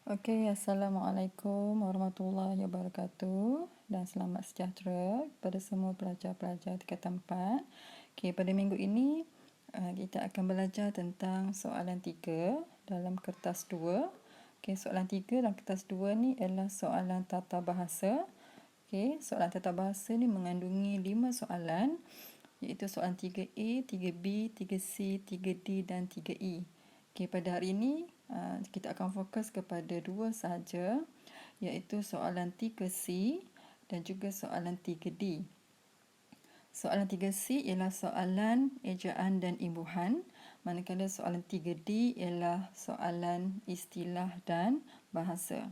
Okey, Assalamualaikum warahmatullahi wabarakatuh dan selamat sejahtera kepada semua pelajar-pelajar tingkatan 4. Okey, pada minggu ini kita akan belajar tentang soalan 3 dalam kertas 2. Okey, soalan 3 dalam kertas 2 ni ialah soalan tata bahasa. Okey, soalan tata bahasa ni mengandungi 5 soalan iaitu soalan 3A, 3B, 3C, 3D dan 3E. Okey, pada hari ini kita akan fokus kepada dua sahaja iaitu soalan 3C dan juga soalan 3D. Soalan 3C ialah soalan ejaan dan imbuhan, manakala soalan 3D ialah soalan istilah dan bahasa.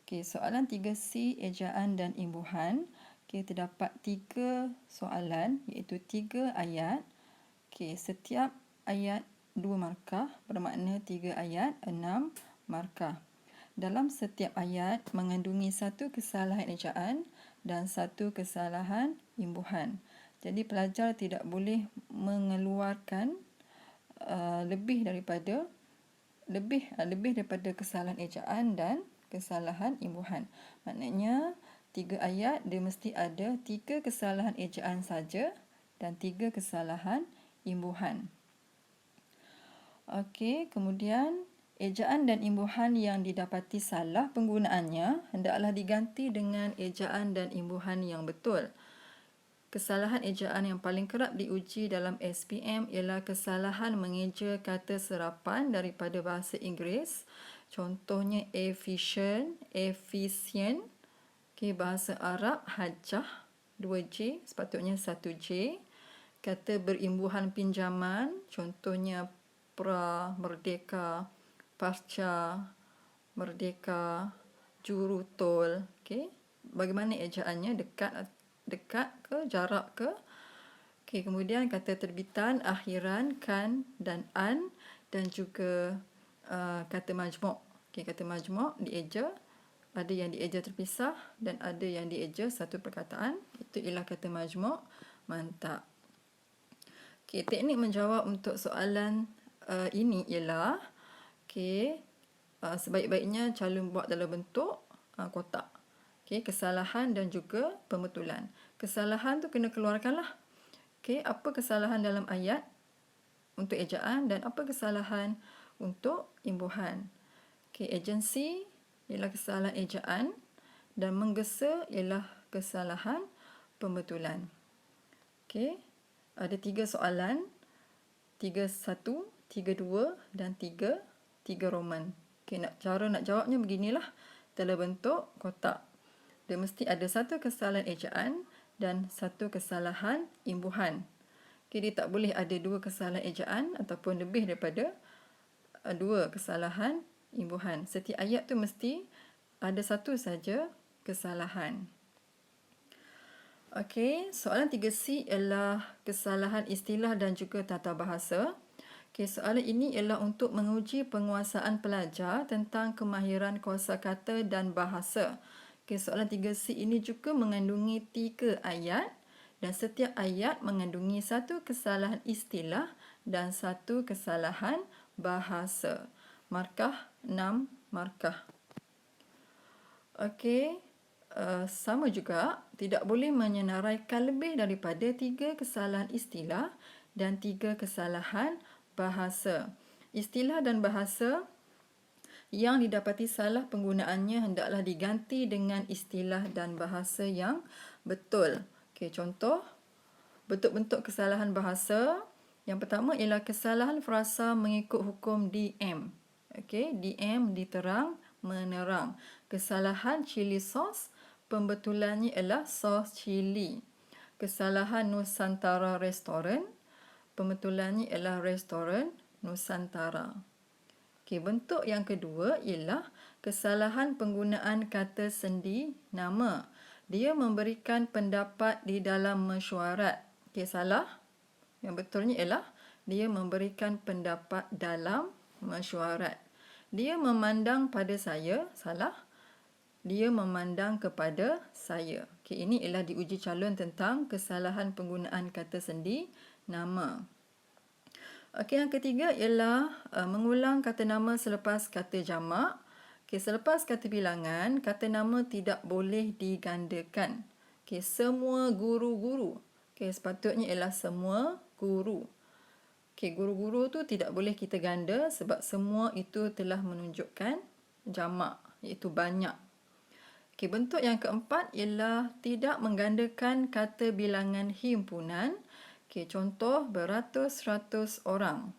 Okey, soalan 3C ejaan dan imbuhan, terdapat 3 soalan iaitu 3 ayat. Okey, setiap ayat 2 markah, bermakna 3 ayat 6 markah. Dalam setiap ayat mengandungi satu kesalahan ejaan dan satu kesalahan imbuhan. Jadi pelajar tidak boleh mengeluarkan lebih daripada kesalahan ejaan dan kesalahan imbuhan. Maknanya 3 ayat dia mesti ada 3 kesalahan ejaan saja dan 3 kesalahan imbuhan. Okey, kemudian ejaan dan imbuhan yang didapati salah penggunaannya hendaklah diganti dengan ejaan dan imbuhan yang betul. Kesalahan ejaan yang paling kerap diuji dalam SPM ialah kesalahan mengeja kata serapan daripada bahasa Inggeris. Contohnya efficient, efficient. Okey, bahasa Arab hajah 2J sepatutnya 1J. Kata berimbuhan pinjaman, contohnya pra, merdeka, pasca, merdeka, jurutol. Okey, bagaimana ejaannya? Dekat ke, jarak ke? Okey, kemudian kata terbitan, akhiran, kan dan an, dan juga kata majmuk. Okey, kata majmuk dieja, ada yang dieja terpisah dan ada yang dieja satu perkataan. Itu ialah kata majmuk. Mantap. Okey, teknik menjawab untuk soalan ini ialah sebaik-baiknya calon buat dalam bentuk kotak. Okey, kesalahan dan juga pembetulan. Kesalahan tu kena keluarkanlah. Okey, apa kesalahan dalam ayat untuk ejaan dan apa kesalahan untuk imbuhan. Okey, agensi ialah kesalahan ejaan dan menggesa ialah kesalahan pembetulan. Okey, ada 3 soalan, 3-1, 3-2 dan 3 Roman. Okey, cara nak jawabnya beginilah dalam bentuk kotak. Dia mesti ada satu kesalahan ejaan dan satu kesalahan imbuhan. Okey, dia tak boleh ada 2 kesalahan ejaan ataupun lebih daripada 2 kesalahan imbuhan. Setiap ayat tu mesti ada satu saja kesalahan. Okey, soalan 3C ialah kesalahan istilah dan juga tata bahasa. Okey, soalan ini ialah untuk menguji penguasaan pelajar tentang kemahiran kosakata dan bahasa. Okey, soalan 3C ini juga mengandungi 3 ayat dan setiap ayat mengandungi satu kesalahan istilah dan satu kesalahan bahasa. Markah 6 markah. Okey, sama juga tidak boleh menyenaraikan lebih daripada 3 kesalahan istilah dan 3 kesalahan bahasa. Istilah dan bahasa yang didapati salah penggunaannya hendaklah diganti dengan istilah dan bahasa yang betul. Okey, contoh bentuk-bentuk kesalahan bahasa. Yang pertama ialah kesalahan frasa mengikut hukum DM. Okey, DM diterang menerang. Kesalahan chili sauce, pembetulannya ialah sos cili. Kesalahan Nusantara restoran, pembetulannya ialah restoran Nusantara. Okey, bentuk yang kedua ialah kesalahan penggunaan kata sendi nama. Dia memberikan pendapat di dalam mesyuarat. Okey, salah. Yang betulnya ialah dia memberikan pendapat dalam mesyuarat. Dia memandang pada saya, salah. Dia memandang kepada saya. Okey, ini ialah diuji calon tentang kesalahan penggunaan kata sendi nama. Okey, yang ketiga ialah mengulang kata nama selepas kata jamak. Okey, selepas kata bilangan, kata nama tidak boleh digandakan. Okey, semua guru-guru. Okey, sepatutnya ialah semua guru. Okey, guru-guru tu tidak boleh kita ganda sebab semua itu telah menunjukkan jamak, iaitu banyak. Okey, bentuk yang keempat ialah tidak menggandakan kata bilangan himpunan. Okey, contoh beratus-ratus orang.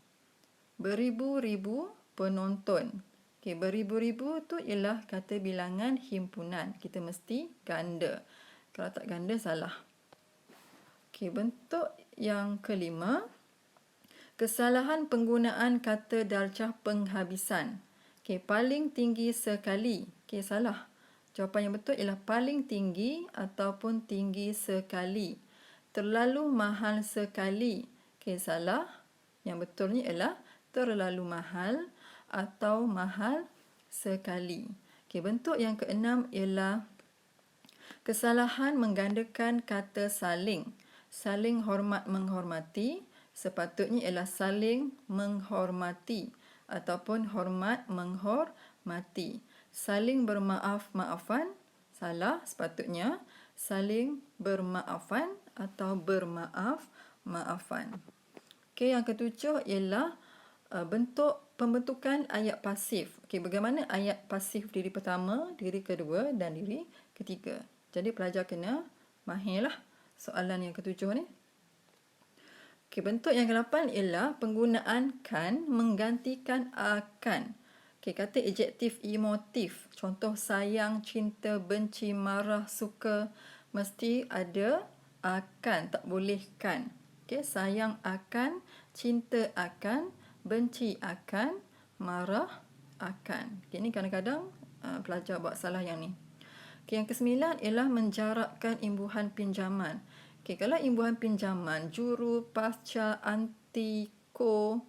Beribu-ribu penonton. Okey, beribu-ribu tu ialah kata bilangan himpunan. Kita mesti ganda. Kalau tak ganda salah. Okey, bentuk yang kelima, kesalahan penggunaan kata darjah penghabisan. Okey, paling tinggi sekali. Okey, salah. Jawapan yang betul ialah paling tinggi ataupun tinggi sekali. Terlalu mahal sekali. Okey, salah. Yang betulnya ialah terlalu mahal atau mahal sekali. Okey, bentuk yang keenam ialah kesalahan menggandakan kata saling. Saling hormat menghormati sepatutnya ialah saling menghormati ataupun hormat menghormati. Saling bermaaf-maafan, salah, sepatutnya saling bermaafan atau bermaaf-maafan. Okey, yang ketujuh ialah bentuk pembentukan ayat pasif. Okey, bagaimana ayat pasif diri pertama, diri kedua dan diri ketiga. Jadi pelajar kena mahirlah soalan yang ketujuh ni. Okey, bentuk yang ke-8 ialah penggunaan kan menggantikan akan. Okey, kata adjektif emotif. Contoh sayang, cinta, benci, marah, suka. Mesti ada akan, tak boleh kan. Okey, sayang akan, cinta akan, benci akan, marah akan. Okey, ni kadang-kadang pelajar buat salah yang ni. Okey, yang ke-9 ialah menjarakkan imbuhan pinjaman. Okey, kalau imbuhan pinjaman, juru, pasca, anti, ko,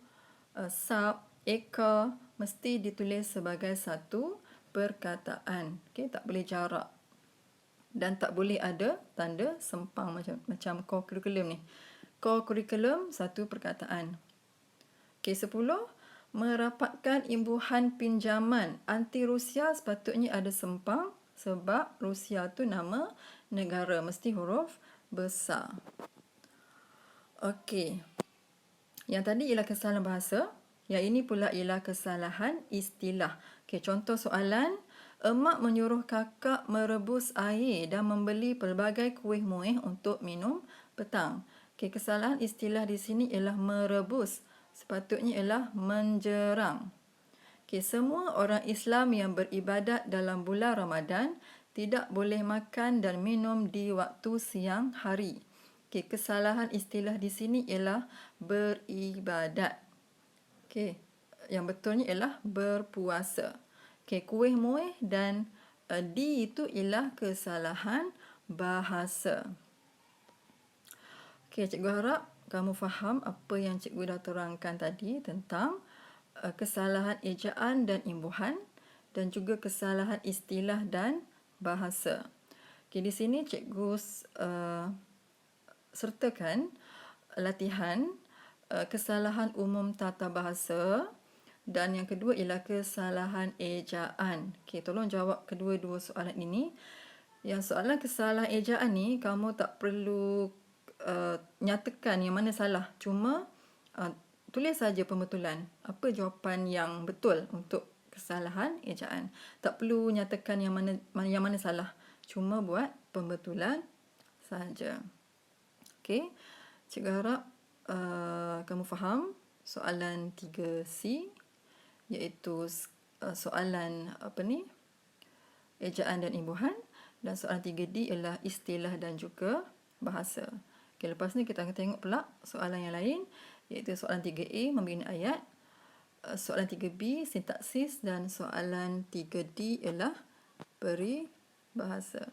sub, eka, mesti ditulis sebagai satu perkataan. Okey, tak boleh jarak. Dan tak boleh ada tanda sempang macam co-curriculum ni. Co-curriculum satu perkataan. Okey, 10. Merapatkan imbuhan pinjaman. Anti Rusia sepatutnya ada sempang sebab Rusia tu nama negara. Mesti huruf besar. Okey. Yang tadi ialah kesalahan bahasa. Yang ini pula ialah kesalahan istilah. Okey, contoh soalan. Emak menyuruh kakak merebus air dan membeli pelbagai kuih muih untuk minum petang. Okey, kesalahan istilah di sini ialah merebus. Sepatutnya ialah menjerang. Okey, semua orang Islam yang beribadat dalam bulan Ramadan tidak boleh makan dan minum di waktu siang hari. Okey, kesalahan istilah di sini ialah beribadat. Okey, yang betulnya ialah berpuasa. Okey, kuih muih dan di itu ialah kesalahan bahasa. Okey, cikgu harap kamu faham apa yang cikgu dah terangkan tadi tentang kesalahan ejaan dan imbuhan dan juga kesalahan istilah dan bahasa. Okey, di sini cikgu sertakan latihan kesalahan umum tata bahasa dan yang kedua ialah kesalahan ejaan. Okey, tolong jawab kedua-dua soalan ini. Yang soalan kesalahan ejaan ni kamu tak perlu nyatakan yang mana salah. Cuma tulis saja pembetulan. Apa jawapan yang betul untuk kesalahan ejaan. Tak perlu nyatakan yang mana salah. Cuma buat pembetulan saja. Okey. Cikgu harap kamu faham soalan 3C iaitu soalan ejaan dan imbuhan, dan soalan 3D ialah istilah dan juga bahasa. Okay, lepas ni kita akan tengok pula soalan yang lain iaitu soalan 3A membina ayat, soalan 3B sintaksis dan soalan 3D ialah peribahasa.